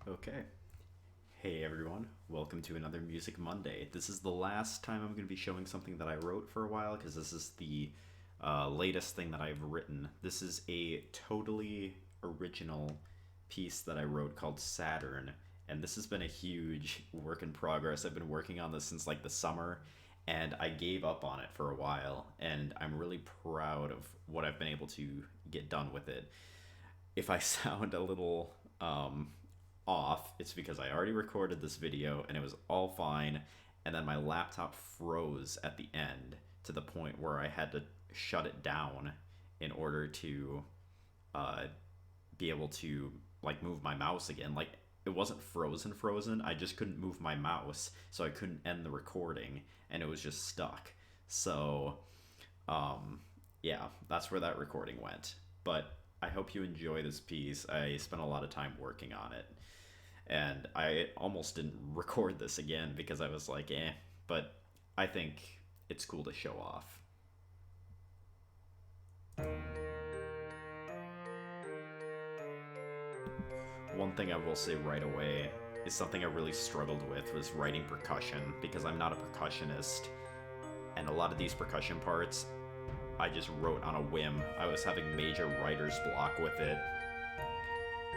Okay. Hey everyone, welcome to another Music Monday. This is the last time I'm going to be showing something that I wrote for a while because this is the latest thing that I've written. This is a totally original piece that I wrote called Saturn, and this has been a huge work in progress. I've been working on this since like the summer, and I gave up on it for a while, and I'm really proud of what I've been able to get done with it. If I sound a little off, it's because I already recorded this video and it was all fine, and then my laptop froze at the end to the point where I had to shut it down in order to uh, be able to like move my mouse again. Like it wasn't frozen, I just couldn't move my mouse, so I couldn't end the recording, and it was just stuck. So um, yeah, that's where that recording went. But I hope you enjoy this piece. I spent a lot of time working on it, and I almost didn't record this again because I was like, eh. But I think it's cool to show off. One thing I will say right away is something I really struggled with was writing percussion because I'm not a percussionist, and a lot of these percussion parts I just wrote on a whim. I was having major writer's block with it,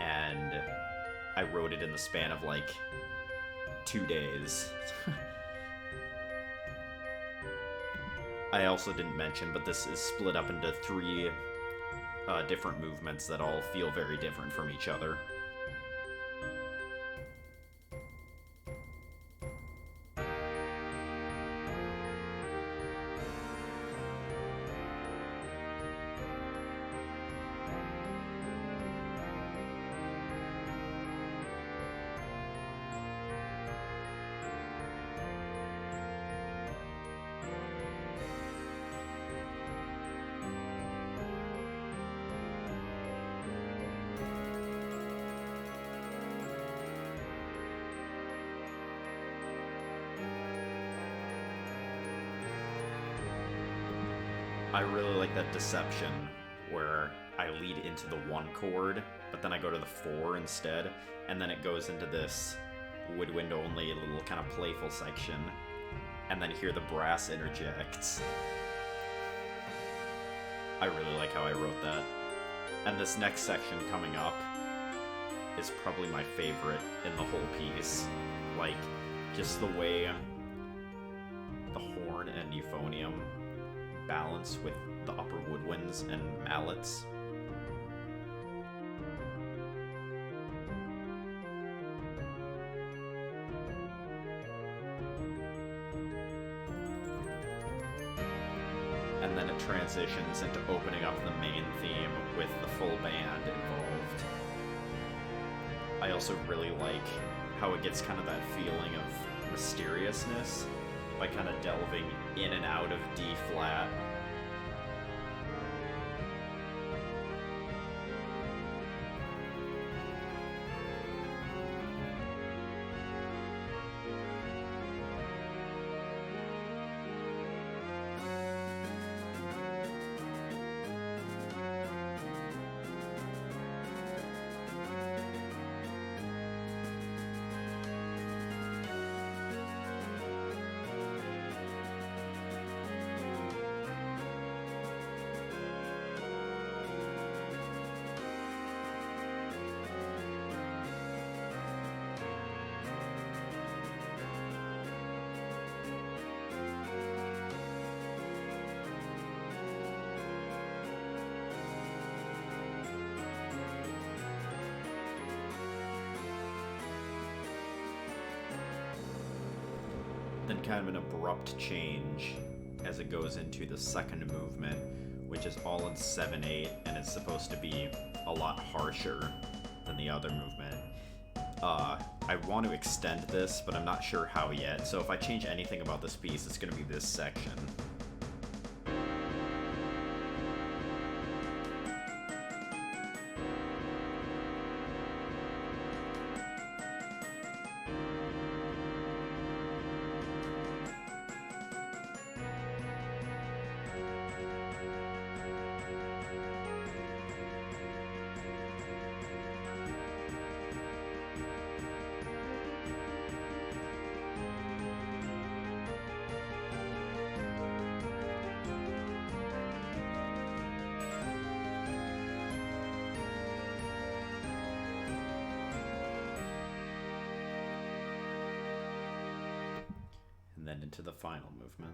and I wrote it in the span of like 2 days. I also didn't mention, but this is split up into three different movements that all feel very different from each other. I really like that deception where I lead into the one chord, but then I go to the four instead, and then it goes into this woodwind only little kind of playful section, and then here the brass interjects. I really like how I wrote that. And this next section coming up is probably my favorite in the whole piece. Like, just the way the horn and euphonium balance with the upper woodwinds and mallets. And then it transitions into opening up the main theme with the full band involved. I also really like how it gets kind of that feeling of mysteriousness by kind of delving in and out of D flat. Then kind of an abrupt change as it goes into the second movement, which is all in 7/8, and it's supposed to be a lot harsher than the other movement. I want to extend this, but I'm not sure how yet, so if I change anything about this piece, it's going to be this section. then into the final movement.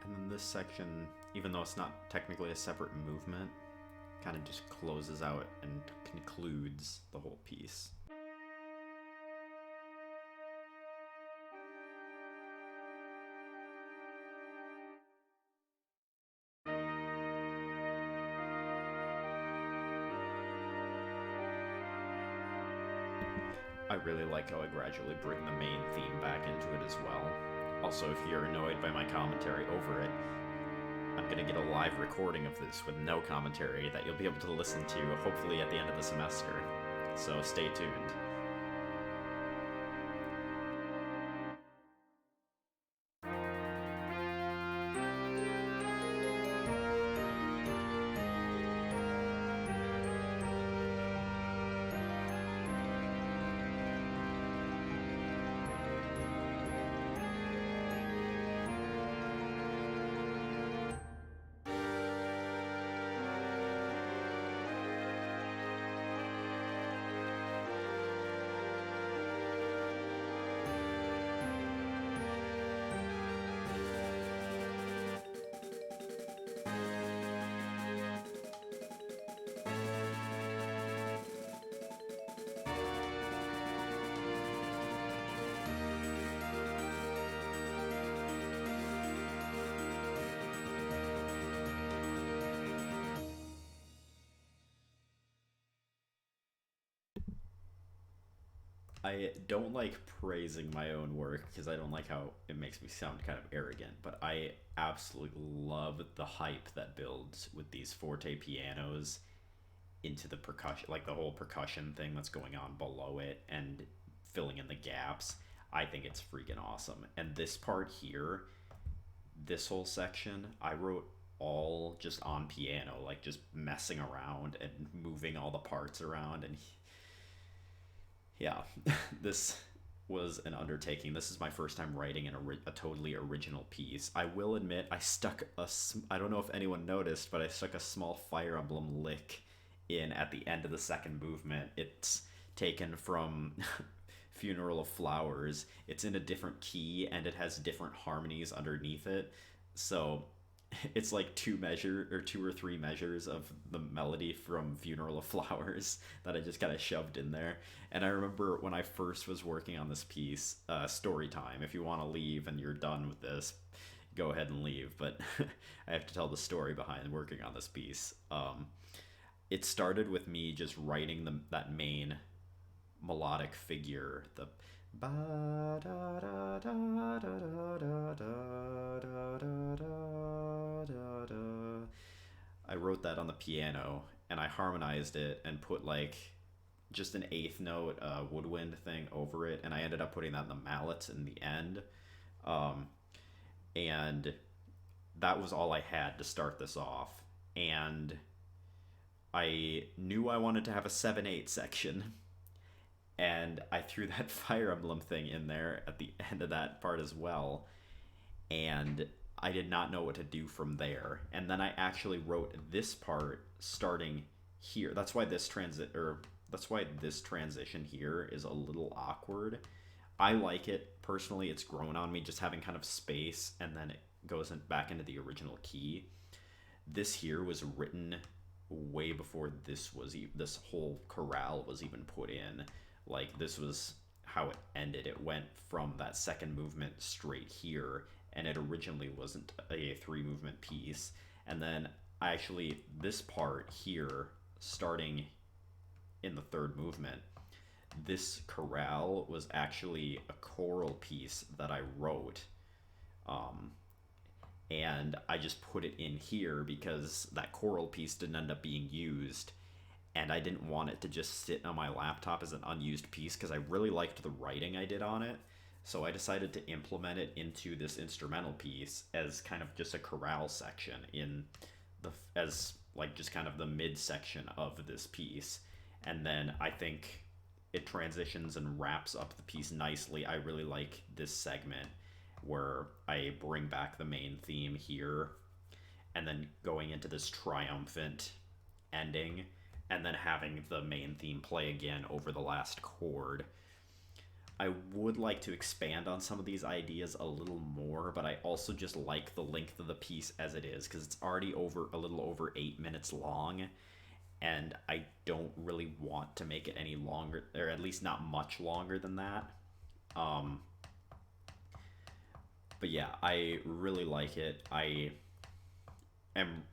And then this section, even though it's not technically a separate movement, kind of just closes out and concludes the whole piece. I really like how I gradually bring the main theme back into it as well. Also, if you're annoyed by my commentary over it, I'm gonna get a live recording of this with no commentary that you'll be able to listen to hopefully at the end of the semester. So stay tuned. I don't like praising my own work because I don't like how it makes me sound kind of arrogant, but I absolutely love the hype that builds with these forte pianos into the percussion, like the whole percussion thing that's going on below it and filling in the gaps. I think it's freaking awesome. And this part here, this whole section, I wrote all just on piano, like just messing around and moving all the parts around. And yeah, this was an undertaking. This is my first time writing a totally original piece. I will admit, I don't know if anyone noticed, but I stuck a small Fire Emblem lick in at the end of the second movement. It's taken from Funeral of Flowers. It's in a different key and it has different harmonies underneath it. So it's like two or three measures of the melody from Funeral of Flowers that I just kind of shoved in there. And I remember when I first was working on this piece, story time. If you want to leave and you're done with this, go ahead and leave. But I have to tell the story behind working on this piece. It started with me just writing that main melodic figure, the ba da da da da da da da da da da. I wrote that on the piano and I harmonized it and put like just an eighth note woodwind thing over it, and I ended up putting that in the mallets in the end. Um, and that was all I had to start this off. And I knew I wanted to have a 7/8 section, and I threw that Fire Emblem thing in there at the end of that part as well. And I did not know what to do from there. And then I actually wrote this part starting here. That's why this transition here is a little awkward. I like it personally. It's grown on me just having kind of space and then it goes back into the original key. This here was written way before this whole chorale was even put in. Like, this was how it ended. It went from that second movement straight here, and it originally wasn't a three movement piece. And then this part here, starting in the third movement, this chorale was actually a choral piece that I wrote. And I just put it in here because that choral piece didn't end up being used, and I didn't want it to just sit on my laptop as an unused piece because I really liked the writing I did on it. So I decided to implement it into this instrumental piece as kind of just a chorale section as like just kind of the mid section of this piece. And then I think it transitions and wraps up the piece nicely. I really like this segment where I bring back the main theme here and then going into this triumphant ending and then having the main theme play again over the last chord. I would like to expand on some of these ideas a little more, but I also just like the length of the piece as it is because it's already a little over 8 minutes long, and I don't really want to make it any longer, or at least not much longer than that. But yeah, I really like it. I am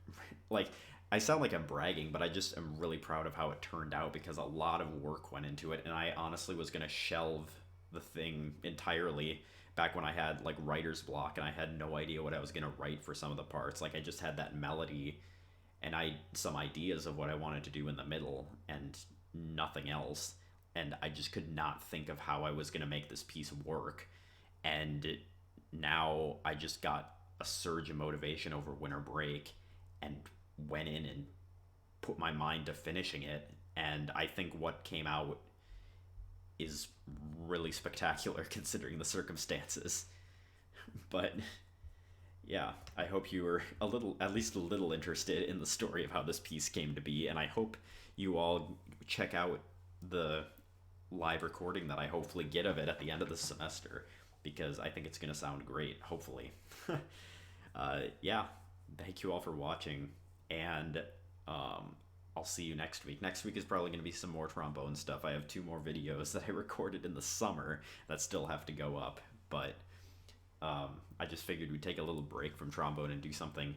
like, I sound like I'm bragging, but I just am really proud of how it turned out because a lot of work went into it, and I honestly was going to shelve the thing entirely back when I had like writer's block and I had no idea what I was going to write for some of the parts. Like, I just had that melody and some ideas of what I wanted to do in the middle and nothing else, and I just could not think of how I was going to make this piece work. And now I just got a surge of motivation over winter break and went in and put my mind to finishing it, and I think what came out is really spectacular considering the circumstances. But yeah, I hope you were at least a little interested in the story of how this piece came to be, and I hope you all check out the live recording that I hopefully get of it at the end of the semester, because I think it's going to sound great, hopefully. Yeah, thank you all for watching, and I'll see you next week. Next week is probably going to be some more trombone stuff. I have 2 more videos that I recorded in the summer that still have to go up, but I just figured we'd take a little break from trombone and do something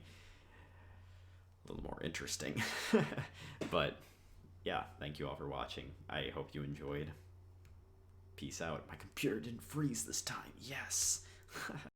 a little more interesting. But yeah, thank you all for watching. I hope you enjoyed. Peace out. My computer didn't freeze this time. Yes.